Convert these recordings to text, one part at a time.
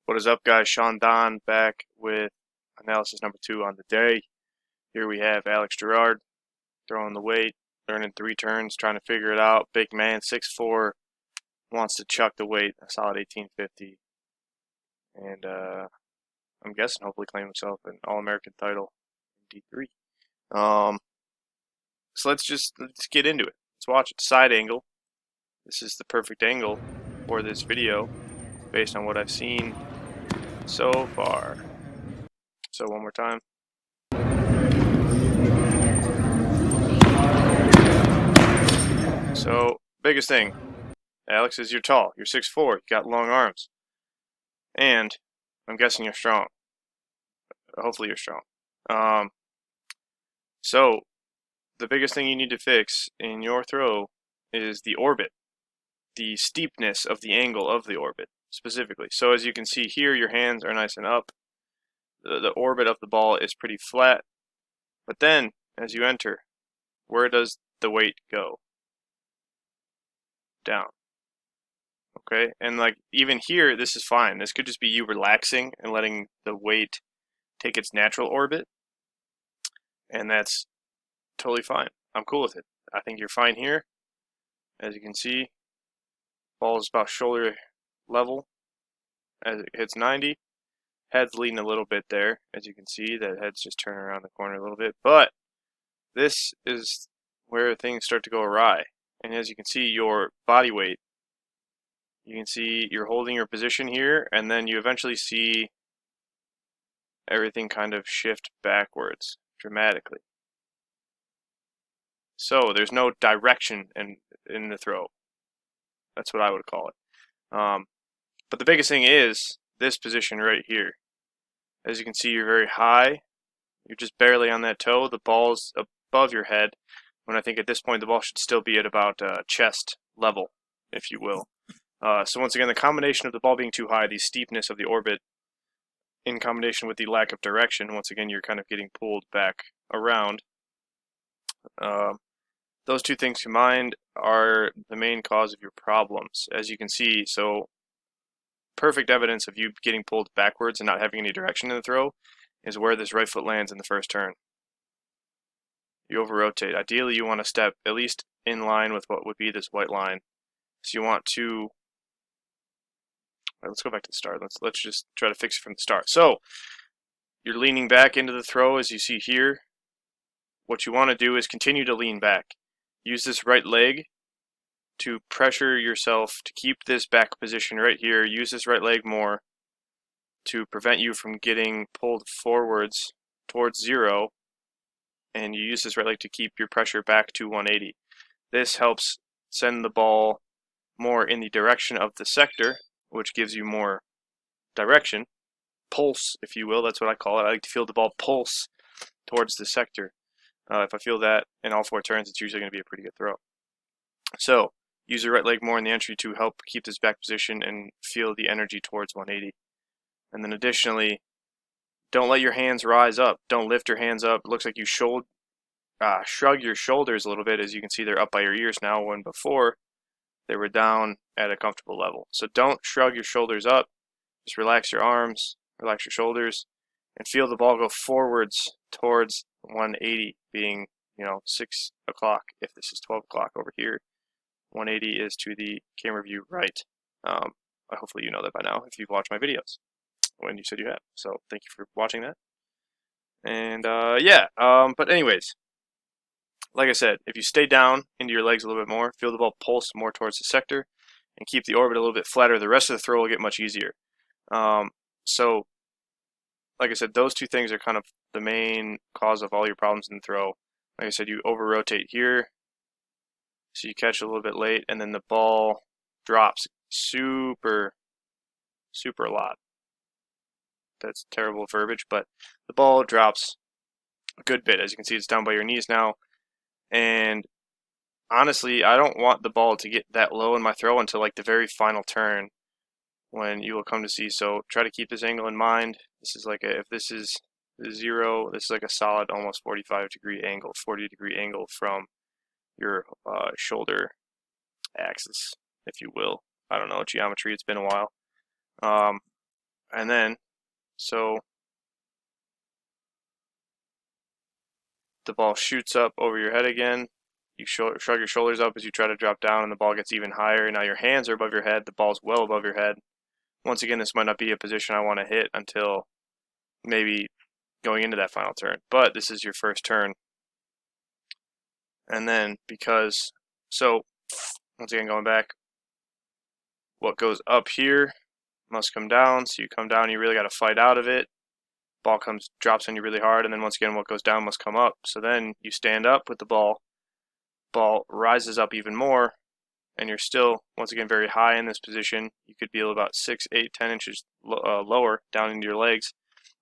What is up, guys? Sean Don back with analysis number 2 on the day. Here we have Alex Girard throwing the weight, learning 3 turns, trying to figure it out. Big man, 6'4", wants to chuck the weight, a solid 1850, and I'm guessing hopefully claim himself an All-American title in D3. So let's get into it. Let's watch it. Side angle. This is the perfect angle for this video based on what I've seen so far. So one more time. So biggest thing, Alex, is you're tall. You're 6'4", you got long arms, and I'm guessing you're strong. Hopefully you're strong. So the biggest thing you need to fix in your throw is the orbit, the steepness of the angle of the orbit specifically. So as you can see here, your hands are nice and up. The orbit of the ball is pretty flat, but then as you enter, where does the weight go? Down. Okay, and like even here, this is fine. This could just be you relaxing and letting the weight take its natural orbit, and that's totally fine. I'm cool with it. I think you're fine here. As you can see, ball is about shoulder level as it hits 90. Head's leading a little bit there. As you can see, that head's just turning around the corner a little bit. But this is where things start to go awry. And as you can see, your body weight, you can see you're holding your position here, and then you eventually see everything kind of shift backwards dramatically. So there's no direction in the throw. That's what I would call it. But the biggest thing is this position right here. As you can see, you're very high. You're just barely on that toe. The ball's above your head, when I think at this point the ball should still be at about chest level, if you will. So once again, the combination of the ball being too high, the steepness of the orbit, in combination with the lack of direction, once again, you're kind of getting pulled back around. Those two things combined are the main cause of your problems, as you can see. So perfect evidence of you getting pulled backwards and not having any direction in the throw is where this right foot lands in the first turn. You over-rotate. Ideally, you want to step at least in line with what would be this white line. So you want to... let's go back to the start. Let's just try to fix it from the start. So you're leaning back into the throw, as you see here. What you want to do is continue to lean back. Use this right leg to pressure yourself to keep this back position right here. Use this right leg more to prevent you from getting pulled forwards towards 0, and you use this right leg to keep your pressure back to 180. This helps send the ball more in the direction of the sector, which gives you more direction, pulse, if you will. That's what I call it. I like to feel the ball pulse towards the sector. If I feel that in all 4 turns, it's usually going to be a pretty good throw. So use your right leg more in the entry to help keep this back position and feel the energy towards 180. And then additionally, don't let your hands rise up. Don't lift your hands up. It looks like you shrug your shoulders a little bit. As you can see, they're up by your ears now, when before they were down at a comfortable level. So don't shrug your shoulders up. Just relax your arms, relax your shoulders, and feel the ball go forwards towards 180, being 6 o'clock if this is 12 o'clock over here. 180 is to the camera view right. Hopefully you know that by now if you've watched my videos, when you said you have. So thank you for watching that. And but anyways, like I said, if you stay down into your legs a little bit more, feel the ball pulse more towards the sector, and keep the orbit a little bit flatter, the rest of the throw will get much easier. So like I said, those two things are kind of the main cause of all your problems in the throw. Like I said, you over-rotate here, so you catch a little bit late, and then the ball drops super a lot. That's terrible verbiage, but the ball drops a good bit. As you can see, it's down by your knees now. And honestly, I don't want the ball to get that low in my throw until like the very final turn, when you will come to see. So try to keep this angle in mind. This is like if this is 0, this is like a solid almost 45-degree angle, 40-degree angle from your shoulder axis, if you will. I don't know, geometry, it's been a while. And then, so the ball shoots up over your head again. You shrug your shoulders up as you try to drop down, and the ball gets even higher. Now your hands are above your head. The ball's well above your head. Once again, this might not be a position I want to hit until maybe going into that final turn. But this is your first turn. And then so once again, going back, what goes up here must come down. So you come down, you really got to fight out of it. Ball drops on you really hard, and then once again, what goes down must come up. So then you stand up with the ball. Ball rises up even more, and you're still, once again, very high in this position. You could be about 6, 8, 10 inches lower down into your legs.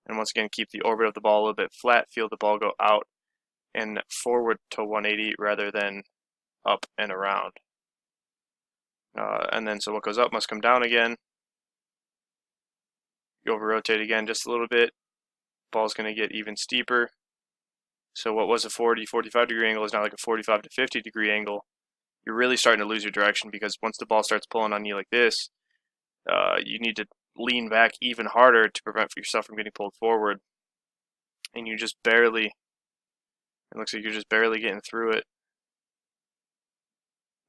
And once again, keep the orbit of the ball a little bit flat. Feel the ball go out and forward to 180 rather than up and around. And then, so what goes up must come down again. You over rotate again just a little bit. Ball's going to get even steeper. So what was a 40, 45 degree angle is now like a 45 to 50 degree angle. You're really starting to lose your direction, because once the ball starts pulling on you like this, you need to lean back even harder to prevent yourself from getting pulled forward. And you just barely, it looks like you're just barely getting through it.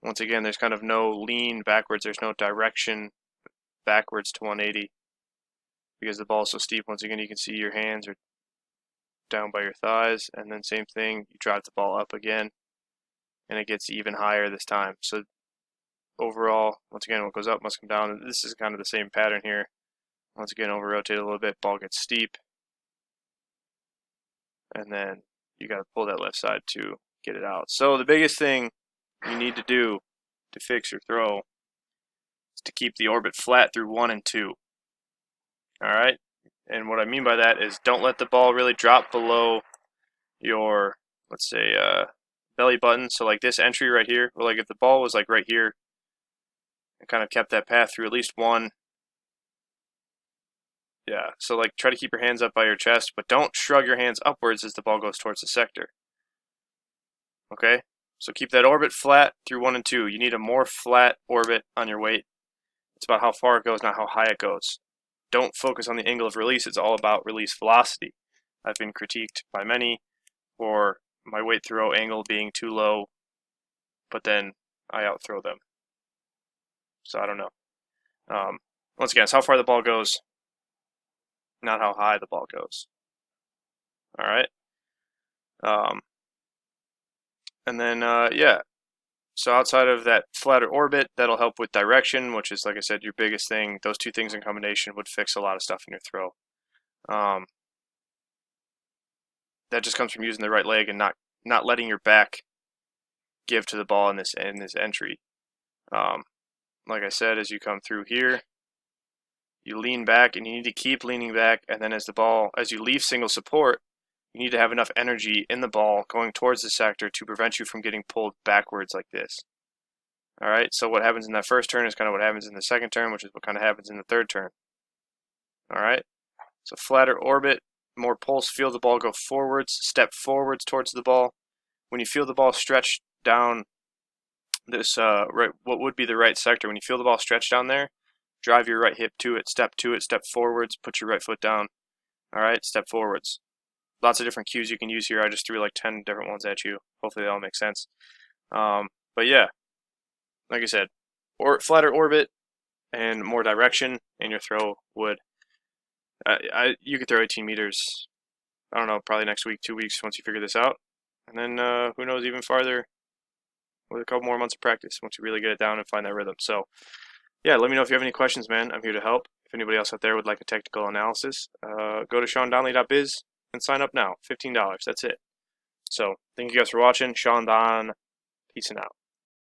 Once again, there's kind of no lean backwards. There's no direction backwards to 180 because the ball is so steep. Once again, you can see your hands are down by your thighs, and then same thing, you drive the ball up again, and it gets even higher this time. So overall, once again, what goes up must come down. This is kind of the same pattern here. Once again, over rotate a little bit, ball gets steep, and then you got to pull that left side to get it out. So the biggest thing you need to do to fix your throw is to keep the orbit flat through 1 and 2. All right, and what I mean by that is don't let the ball really drop below your, let's say, belly button. So like this entry right here, or like if the ball was like right here and kind of kept that path through at least 1. Yeah, so like try to keep your hands up by your chest, but don't shrug your hands upwards as the ball goes towards the sector. Okay, so keep that orbit flat through 1 and 2. You need a more flat orbit on your weight. It's about how far it goes, not how high it goes. Don't focus on the angle of release. It's all about release velocity. I've been critiqued by many for my weight throw angle being too low, but then I outthrow them. So I don't know. Once again, it's how far the ball goes, not how high the ball goes. All right. And then, yeah. So outside of that flatter orbit, that'll help with direction, which is, like I said, your biggest thing. Those two things in combination would fix a lot of stuff in your throw. That just comes from using the right leg and not letting your back give to the ball in this entry. Like I said, as you come through here, you lean back, and you need to keep leaning back. And then as you leave single support, you need to have enough energy in the ball going towards the sector to prevent you from getting pulled backwards like this. All right, so what happens in that first turn is kind of what happens in the second turn, which is what kind of happens in the third turn. All right, so flatter orbit, more pulse, feel the ball go forwards, step forwards towards the ball. When you feel the ball stretch down this, what would be the right sector, when you feel the ball stretch down there, drive your right hip to it, step forwards, put your right foot down. All right, step forwards. Lots of different cues you can use here. I just threw like 10 different ones at you. Hopefully they all make sense. But yeah, like I said, flatter orbit and more direction in your throw would. You could throw 18 meters, I don't know, probably next week, 2 weeks once you figure this out. And then who knows, even farther with a couple more months of practice once you really get it down and find that rhythm. So yeah, let me know if you have any questions, man. I'm here to help. If anybody else out there would like a technical analysis, go to SeanDonnelly.biz and sign up now. $15. That's it. So thank you guys for watching. Sean Don, peace and out.